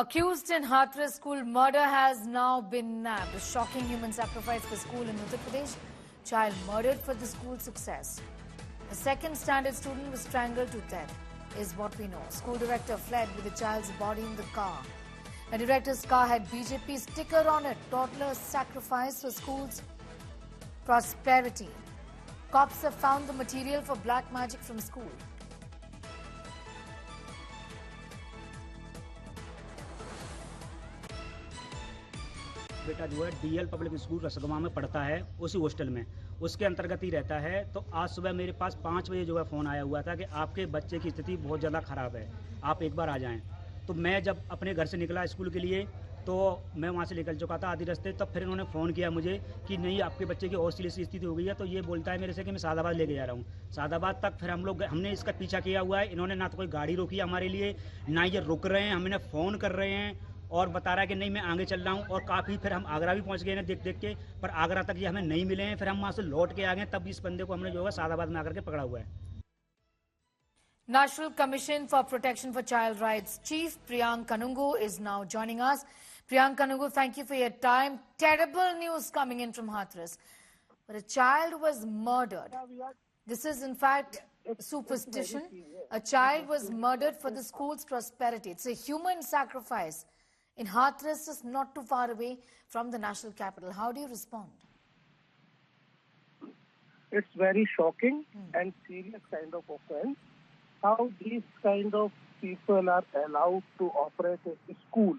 Accused in Hathras school murder has now been nabbed. A shocking human sacrifice for school in Uttar Pradesh. Child murdered for the school's success. A second standard student was strangled to death, is what we know. School director fled with the child's body in the car. The director's car had BJP sticker on it. Toddler sacrifice for school's prosperity. Cops have found the material for black magic from school. बेटा जो है DL public school रसगवा में पढ़ता है, उसी hostel में उसके अंतर्गत ही रहता है। तो आज सुबह मेरे पास 5 बजे जो है फ़ोन आया हुआ था कि आपके बच्चे की स्थिति बहुत ज़्यादा ख़राब है, आप एक बार आ जाएं। तो मैं जब अपने घर से निकला स्कूल के लिए तो मैं वहाँ से निकल चुका था आधे रास्ते, तब फिर इन्होंने फ़ोन किया मुझे कि नहीं आपके बच्चे की और सीरियस स्थिति हो गई है। तो ये बोलता है मेरे से कि मैं सादाबाद लेके जा रहा हूँ। सादाबाद तक फिर हमने इसका पीछा किया हुआ है। इन्होंने ना तो कोई गाड़ी रोकी हमारे लिए, ना ये रुक रहे हैं, हमें फ़ोन कर रहे हैं और बता रहा है कि नहीं मैं आगे चल रहा हूँ। और काफ़ी फिर हम आगरा भी पहुँच गए हैं देख के, पर आगरा तक ये हमें नहीं मिले हैं। फिर हम वहाँ से लौट के आ गए, तब इस बंदे को हमने जो है सादाबाद में आकर के पकड़ा हुआ है। National Commission for Protection for Child Rights Chief Priyank Kanungo is now joining us. Priyank Kanungo, thank you for your time. Terrible news coming in from Hathras. But a child was murdered. This is in fact superstition. A child was murdered for the school's prosperity. It's a human sacrifice. In Hathras, is not too far away from the national capital. How do you respond? It's very shocking and serious kind of offense. How these kind of people are allowed to operate a school.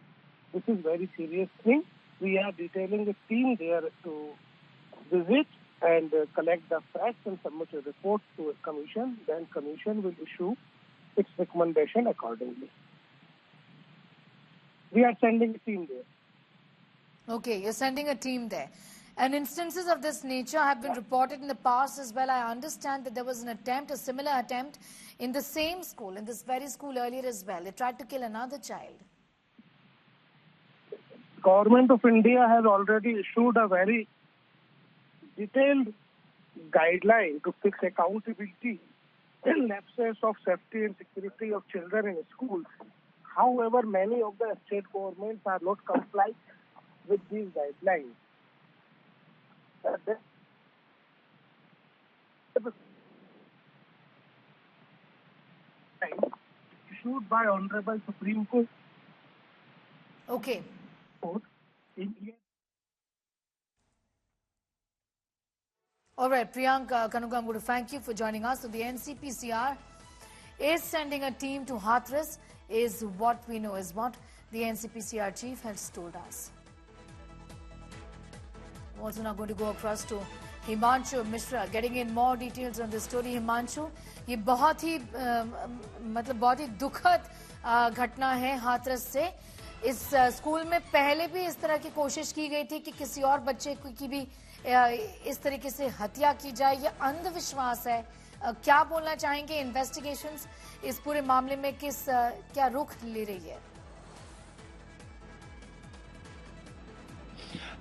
This is very serious thing. We are detailing a team there to visit and collect the facts and submit a report to a commission. Then commission will issue its recommendation accordingly. We are sending a team there. Okay, you're sending a team there. And instances of this nature have been reported in the past as well. I understand that there was an attempt, a similar attempt, in the same school, in this very school earlier as well. They tried to kill another child. Government of India has already issued a very detailed guideline to fix accountability in lapses of safety and security of children in schools. However, many of the state governments are not compliant with these guidelines. Issued by Honorable Supreme Court. Okay. All right, Priyank Kanungo, I'm going to thank you for joining us. So the NCPCR is sending a team to Hathras, is what we know, is what the NCPCR chief has told us. I'm also now going to go across to Himanshu Mishra, getting in more details on this story. Himanshu, ये बहुत ही दुखद घटना है हाथरस से। इस school में पहले भी इस तरह की कोशिश की गई थी कि किसी और बच्चे की भी इस तरीके से हत्या की जाए। ये अंधविश्वास है। क्या बोलना चाहेंगे? इन्वेस्टिगेशंस इस पूरे मामले में क्या रुख ले रही है?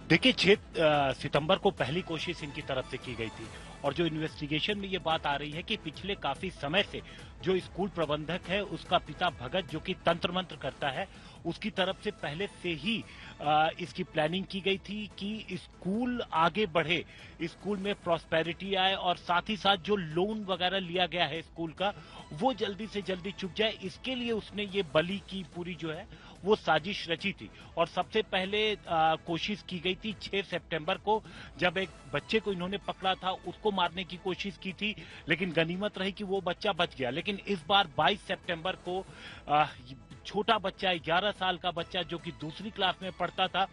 देखिए, 6 सितंबर को पहली कोशिश इनकी तरफ से की गई थी और जो इन्वेस्टिगेशन में ये बात आ रही है कि पिछले काफी समय से जो स्कूल प्रबंधक है उसका पिता भगत जो कि तंत्र मंत्र करता है, उसकी तरफ से पहले से ही इसकी प्लानिंग की गई थी कि स्कूल आगे बढ़े, स्कूल में प्रॉस्पेरिटी आए और साथ ही साथ जो लोन वगैरह लिया गया है स्कूल का वो जल्दी से जल्दी चुक जाए। इसके लिए उसने ये बलि की पूरी जो है वो साजिश रची थी और सबसे पहले कोशिश की गई थी 6 सितंबर को, जब एक बच्चे को इन्होंने पकड़ा था, उसको मारने की कोशिश की थी, लेकिन गनीमत रही कि वो बच्चा बच गया। लेकिन इस बार 22 सितंबर को छोटा बच्चा, 11 साल का बच्चा जो कि दूसरी क्लास में पढ़ता था,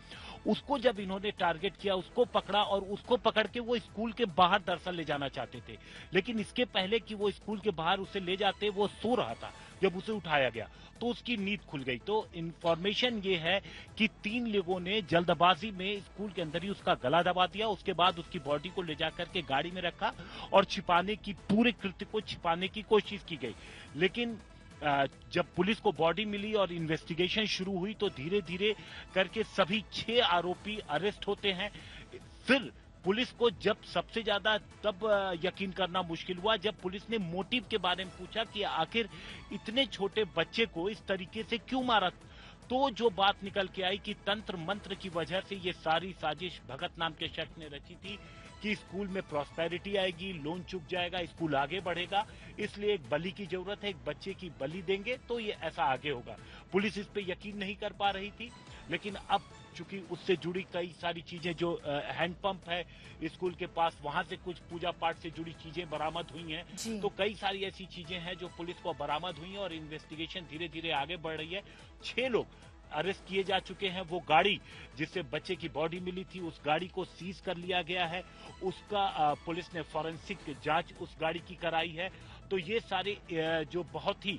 उसको जब इन्होंने टारगेट किया, उसको पकड़ा और उसको पकड़ के वो स्कूल के बाहर दरअसल ले जाना चाहते थे। लेकिन इसके पहले कि वो स्कूल के बाहर उसे ले जाते, वो सो रहा था जब उसे उठाया गया तो उसकी नींद खुल गई। तो इंफॉर्मेशन ये है कि 3 लोगों ने जल्दबाजी में स्कूल के अंदर ही उसका गला दबा दिया। उसके बाद उसकी बॉडी को ले जाकर के गाड़ी में रखा और पूरे कृत्य को छिपाने की कोशिश की गई। लेकिन जब पुलिस को बॉडी मिली और इन्वेस्टिगेशन शुरू हुई तो धीरे धीरे करके सभी 6 आरोपी अरेस्ट होते हैं। फिर पुलिस को जब सबसे ज्यादा तब यकीन करना मुश्किल हुआ जब पुलिस ने मोटिव के बारे में पूछा कि आखिर इतने छोटे बच्चे को इस तरीके से क्यों मारा। तो जो बात निकल के आई कि तंत्र मंत्र की वजह से ये सारी साजिश भगत नाम के शख्स ने रची थी कि स्कूल में प्रॉस्पेरिटी आएगी, लोन चुक जाएगा, स्कूल आगे बढ़ेगा, इसलिए एक बलि की जरूरत है, एक बच्चे की बलि देंगे तो ये ऐसा आगे होगा। पुलिस इस पे यकीन नहीं कर पा रही थी, लेकिन अब चूंकि उससे जुड़ी कई सारी चीजें, जो हैंडपंप है स्कूल के पास, वहां से कुछ पूजा पाठ से जुड़ी चीजें बरामद हुई हैं, तो कई सारी ऐसी चीजें हैं जो पुलिस को बरामद हुई हैं और इन्वेस्टिगेशन धीरे धीरे आगे बढ़ रही है। 6 लोग अरेस्ट किए जा चुके हैं। वो गाड़ी जिससे बच्चे की बॉडी मिली थी, उस गाड़ी को सीज कर लिया गया है, उसका पुलिस ने फॉरेंसिक जांच उस गाड़ी की कराई है। तो ये सारे जो बहुत ही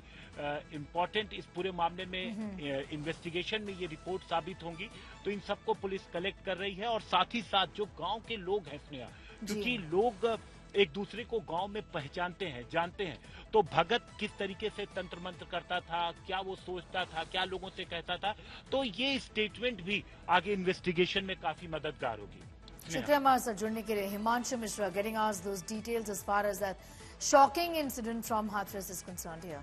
इम्पोर्टेंट इस पूरे मामले में इन्वेस्टिगेशन में ये रिपोर्ट साबित होंगी, तो इन सबको पुलिस कलेक्ट कर रही है। और साथ ही साथ जो गांव के लोग हैं स्नेहा, क्योंकि लोग एक दूसरे को गांव में पहचानते हैं, जानते हैं, तो भगत किस तरीके से तंत्र मंत्र करता था, क्या वो सोचता था, क्या लोगों से कहता था, तो ये स्टेटमेंट भी आगे इन्वेस्टिगेशन में काफी मददगार होगी। शुक्रिया हमारे साथ जुड़ने के लिए। Himanshu Mishra getting us those details as far as that shocking incident from Hathras is concerned here.